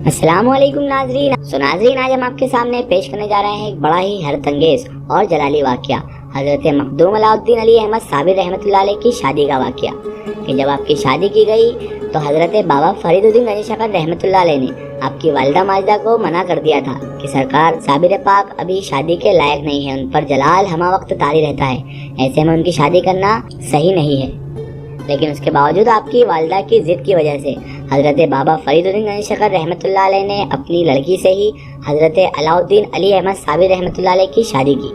अस्सलामुअलैकुम नाजरीन। नाजरीन, आज हम आपके सामने पेश करने जा रहे हैं एक बड़ा ही हैरत अंगेज और जलाली वाकया, हजरत मखदूम अलाउद्दीन अली अहमद साबिर रहमतुल्लाह अलैह की शादी का वाकया। कि जब आपकी शादी की गई तो हजरत बाबा फरीदुद्दीन गंज शकल रहमतुल्लाह अलैह ने आपकी वालिदा माजिदा को मना कर दिया था कि सरकार साबिर पाक अभी शादी के लायक नहीं है, उन पर जलाल हमा वक्त तारी रहता है, ऐसे में उनकी शादी करना सही नहीं है। लेकिन उसके बावजूद आपकी वालिदा की जिद की वजह से हजरत बाबा फरीदुद्दीन गंज शकल रहमतुल्लाह अलैह ने अपनी लड़की से ही हजरत अलाउद्दीन अली अहमद साबिर रहमतुल्लाह अलैह की शादी की।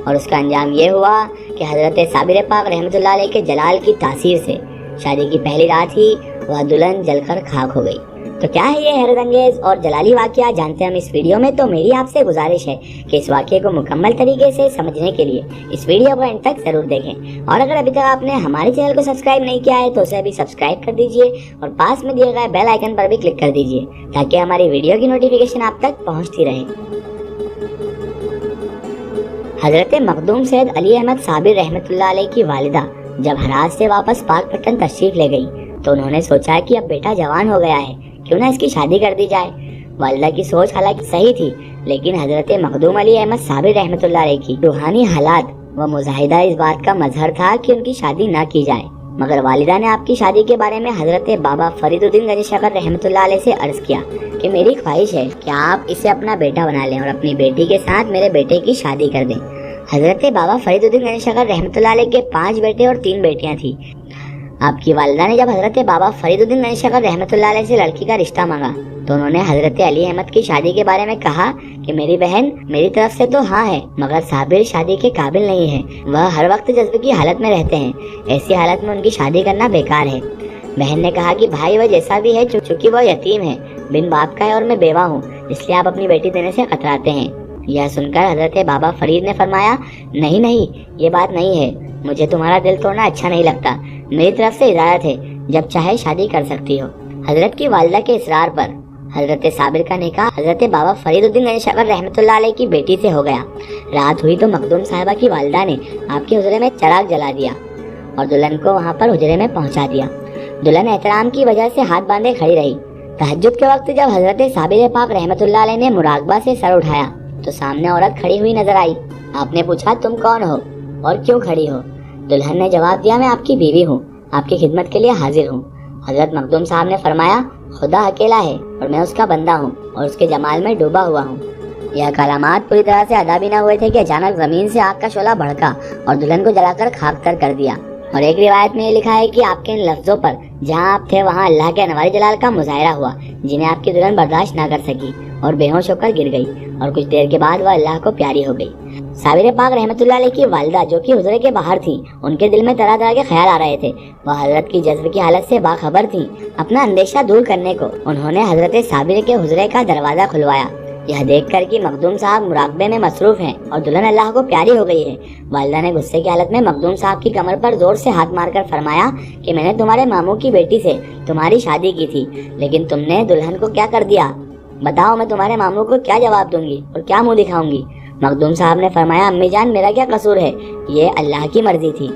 और उसका अंजाम ये हुआ कि हजरत साबिर पाक रहमतुल्लाह अलैह के जलाल की तासीर से शादी की पहली रात ही वह दुल्हन जलकर खाक हो गई। तो क्या है ये हैरत अंगेज और जलाली वाकया, जानते हैं हम इस वीडियो में। तो मेरी आपसे गुजारिश है कि इस वाकये को मुकम्मल तरीके से समझने के लिए इस वीडियो को एंड तक जरूर देखें। और अगर अभी तक आपने हमारे चैनल को सब्सक्राइब नहीं किया है तो उसे अभी सब्सक्राइब कर दीजिए और पास में दिए गए बेल आइकन पर भी क्लिक कर दीजिए ताकि हमारी वीडियो की नोटिफिकेशन आप तक पहुँचती रहे। हजरत मखदूम सैयद अली अहमद साबिर रहमतुल्लाह अलैह की वालिदा जब हराज से वापस पाकपट्टन तशरीफ ले गई तो उन्होंने सोचा कि अब बेटा जवान हो गया है, क्यों ना इसकी शादी कर दी जाए। वालिदा की सोच हालांकि सही थी, लेकिन हजरत मखदूम अली अहमद साबिर रहमतुल्लाह अलैह की रूहानी हालात व मुजाहिदा इस बात का मजहर था कि उनकी शादी ना की जाए। मगर वालिदा ने आपकी शादी के बारे में हजरत बाबा फरीदुद्दीन गंज शकल रहमतुल्लाह अलैह से अर्ज किया कि मेरी ख्वाहिश है कि आप इसे अपना बेटा बना लें और अपनी बेटी के साथ मेरे बेटे की शादी कर दें। हजरत बाबा फरीदुद्दीन गंज शकल रहमतुल्लाह अलैह के 5 बेटे और 3 बेटियां थी। आपकी वालिदा ने जब हजरत बाबा फरीदुद्दीन गंज शकल रहमतुल्लाह अलैह से लड़की का रिश्ता मांगा तो उन्होंने हजरत अली अहमद की शादी के बारे में कहा कि मेरी बहन मेरी तरफ से तो हाँ है, मगर साबिर शादी के काबिल नहीं है, वह हर वक्त जज्बे की हालत में रहते हैं, ऐसी हालत में उनकी शादी करना बेकार है। बहन ने कहा कि भाई वह जैसा भी है, चूंकि वह यतीम है, बिन बाप का है और मैं बेवा हूँ, इसलिए आप अपनी बेटी देने से कतराते हैं। यह सुनकर हजरत बाबा फरीद ने फरमाया, नहीं नहीं, ये बात नहीं है, मुझे तुम्हारा दिल तोड़ना अच्छा नहीं लगता, मेरी तरफ से इजाजत है, जब चाहे शादी कर सकती हो। हजरत की वालिदा के इसरार पर हजरत साबिर का निकाह हजरत बाबा फरीदुद्दीन गंज शकल रहमतुल्लाह अलैह की बेटी से हो गया। रात हुई तो मखदूम साहिबा की वालिदा ने आपके हुजरे में चराग जला दिया और दुल्हन को वहाँ पर हुजरे में पहुँचा दिया। दुल्हन एहतराम की वजह से हाथ बांधे खड़ी रही। तहज्जुद के वक्त जब हजरत साबिर पाक रहमतुल्लाह अलैह ने मुराकबा से सर उठाया तो सामने औरत खड़ी हुई नजर आई। आपने पूछा, तुम कौन हो और क्यों खड़ी हो? दुल्हन ने जवाब दिया, मैं आपकी बीवी हूँ, आपकी खिदमत के लिए हाजिर हूँ। हजरत मखदूम साहब ने फरमाया, खुदा अकेला है और मैं उसका बंदा हूँ और उसके जमाल में डूबा हुआ हूँ। यह कलामात पूरी तरह से अदा भी न हुए थे कि अचानक जमीन से आग का शोला भड़का और दुल्हन को जलाकर खाक तर कर दिया। और एक रिवायत में ये लिखा है कि आपके इन लफ्जों पर जहाँ आप थे वहाँ अल्लाह के अनवारी जलाल का मुजाहिरा हुआ, जिन्हें आपकी दुल्हन बर्दाश्त न कर सकी और बेहोश होकर गिर गई और कुछ देर के बाद वह अल्लाह को प्यारी हो गई। साबिर पाक रहमतुल्लाह अलैह की वालिदा जो कि हुजरे के बाहर थी, उनके दिल में तरह तरह के ख्याल आ रहे थे। वह हजरत की जज्ब की हालत से बाखबर थी। अपना अंदेशा दूर करने को उन्होंने हजरत साबिर के हुजरे का दरवाजा खुलवाया। यह देखकर कि मखदूम साहब मुराकबे में मसरूफ हैं और दुल्हन अल्लाह को प्यारी हो गई है, वालिदा ने गुस्से की हालत में मखदूम साहब की कमर पर जोर से हाथ मारकर फरमाया कि मैंने तुम्हारे मामू की बेटी से तुम्हारी शादी की थी, लेकिन तुमने दुल्हन को क्या कर दिया? बताओ, मैं तुम्हारे मामू को क्या जवाब दूंगी और क्या मुंह दिखाऊंगी? मखदूम साहब ने फरमाया, अम्मी जान, मेरा क्या कसूर है, ये अल्लाह की मर्जी थी।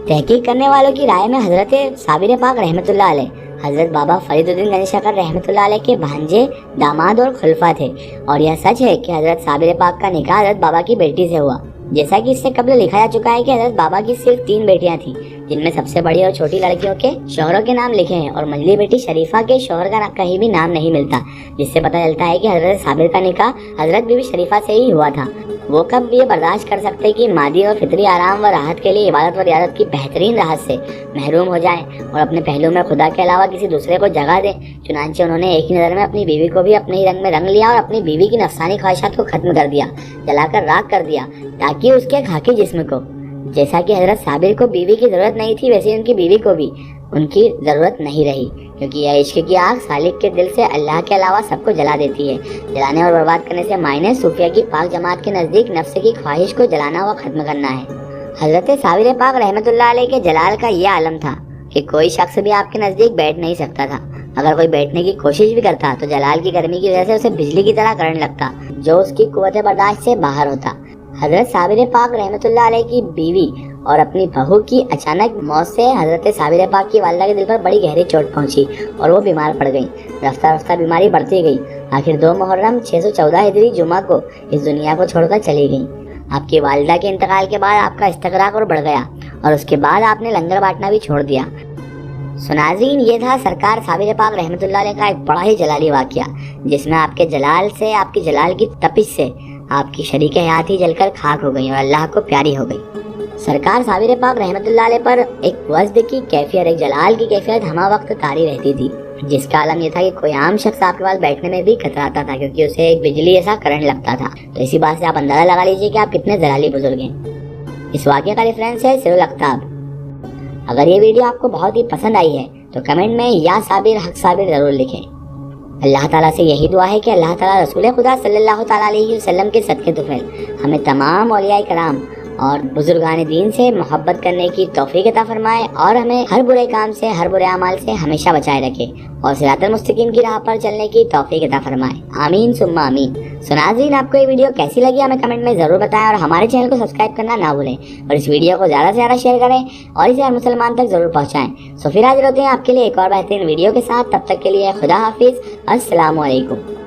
तहकीक करने वालों की राय में हजरत साबिर पाक रहमतुल्लाह अलैह हजरत बाबा फरीदुद्दीन गंज शकल रहमतुल्लाह अलैह के भांजे, दामाद और खुलफा थे। और यह सच है कि हजरत साबिर पाक का निकाह हजरत बाबा की बेटी से हुआ। जैसा कि इससे कबल लिखा जा चुका है कि हजरत बाबा की सिर्फ 3 बेटियां थी, जिनमें सबसे बड़ी और छोटी लड़कियों के शौहरों के नाम लिखे हैं और मंझली बेटी शरीफा के शौहर का कहीं भी नाम नहीं मिलता, जिससे पता चलता है कि हजरत साबिर का निकाह हजरत बीबी शरीफा से ही हुआ था। वो कब ये बर्दाश्त कर सकते कि मादी और फितरी आराम व राहत के लिए इबादत व रियादत की बेहतरीन राहत से महरूम हो जाएं और अपने पहलू में खुदा के अलावा किसी दूसरे को जगह दें। चुनांचे उन्होंने एक ही नज़र में अपनी बीवी को भी अपने ही रंग में रंग लिया और अपनी बीवी की नफसानी ख्वाहिशात को खत्म कर दिया, जलाकर राख कर दिया, ताकि उसके खाकी जिस्म को, जैसा कि हजरत साबिर को बीवी की जरूरत नहीं थी, वैसे उनकी बीवी को भी उनकी जरूरत नहीं रही, क्योंकि यह इश्क की आग सालिक के दिल से अल्लाह के अलावा सबको जला देती है। जलाने और बर्बाद करने से मायने सूफिया की पाक जमात के नजदीक नफ्स की ख्वाहिश को जलाना व खत्म करना है। हजरत साबिर पाक रहमतुल्लाह अलैह के जलाल का यह आलम था कि कोई शख्स भी आपके नजदीक बैठ नहीं सकता था। अगर कोई बैठने की कोशिश भी करता तो जलाल की गर्मी की वजह से उसे बिजली की तरह करंट लगता, जो उसकी कुव्वत बर्दाश्त से बाहर होता। हजरत साबिर पाक रहमतुल्लाह अलैह की बीवी اور اپنی بہو کی اچانک موت سے حضرت صابر پاک کی والدہ کے دل پر بڑی گہری چوٹ پہنچی اور وہ بیمار پڑ گئیں۔ رفتہ رفتہ بیماری بڑھتی گئی، آخر 2 محرم 614 ہجری جمعہ کو اس دنیا کو چھوڑ کر چلی گئیں۔ آپ کی والدہ کے انتقال کے بعد آپ کا استغراق اور بڑھ گیا اور اس کے بعد آپ نے لنگر بانٹنا بھی چھوڑ دیا۔ ناظرین، یہ تھا سرکار صابر پاک رحمۃ اللہ علیہ کا ایک بڑا ہی جلالی واقعہ، جس میں آپ کے جلال سے، آپ کی جلال کی تپش سے آپ کی شریک حیات ہی جل کر خاک ہو گئی اور اللہ کو پیاری ہو گئی۔ سرکار صابر پاک رحمۃ اللہ علیہ پر ایک وجد کی کیفیت، ایک جلال کی کیفیت ہمہ وقت طاری رہتی تھی، جس کا عالم یہ تھا کہ کوئی عام شخص آپ کے پاس بیٹھنے میں بھی کتراتا تھا، کیونکہ اسے ایک بجلی ایسا کرنٹ لگتا تھا۔ تو اسی بات سے آپ اندازہ لگا لیجیے کہ آپ کتنے جلالی بزرگ ہیں۔ اس واقعے کا ریفرنس ہے سیر الاقطاب۔ اگر یہ ویڈیو آپ کو بہت ہی پسند آئی ہے تو کمنٹ میں یا صابر حق صابر ضرور لکھیں۔ اللہ تعالیٰ سے یہی دعا ہے کہ اللہ تعالیٰ رسول خدا صلی اللہ تعالیٰ علیہ وسلم کے صدقے طفیل ہمیں تمام اولیاء کرام اور بزرگان دین سے محبت کرنے کی توفیق عطا فرمائے اور ہمیں ہر برے کام سے، ہر برے اعمال سے ہمیشہ بچائے رکھے اور صراط المستقیم کی راہ پر چلنے کی توفیق عطا فرمائے، آمین ثم آمین۔ ناظرین، آپ کو یہ ویڈیو کیسی لگی ہمیں کمنٹ میں ضرور بتائیں اور ہمارے چینل کو سبسکرائب کرنا نہ بھولیں اور اس ویڈیو کو زیادہ سے زیادہ شیئر کریں اور اسے ہر مسلمان تک ضرور پہنچائیں۔ پھر حاضر ہوتے ہیں آپ کے لیے ایک اور بہترین ویڈیو کے ساتھ، تب تک کے لیے خدا حافظ، السلام علیکم۔